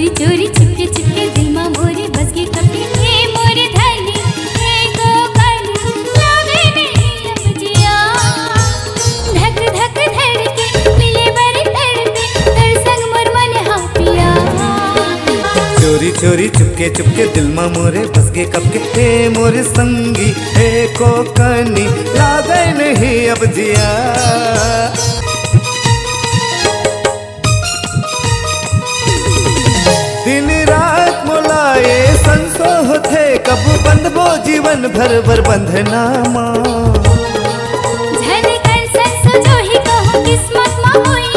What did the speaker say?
चोरी चोरी चुपके चुपके दिल मा मोरे बस के कपे हे मोरे धनी हे को काली लागे नहीं अब जिया धक धक धड़के मिले बर तड़पे तर संग मोर मन हा पिया चोरी चोरी चुपके चुपके दिल मा मोरे बस के कब के हे मोरे संगी हे को कनी लागे नहीं अब जिया दिन रात मोलाए संसो होते कब बंधबो जीवन भर बर बंधना माँ झन कर संसो जो ही कहो किस्मत मा होई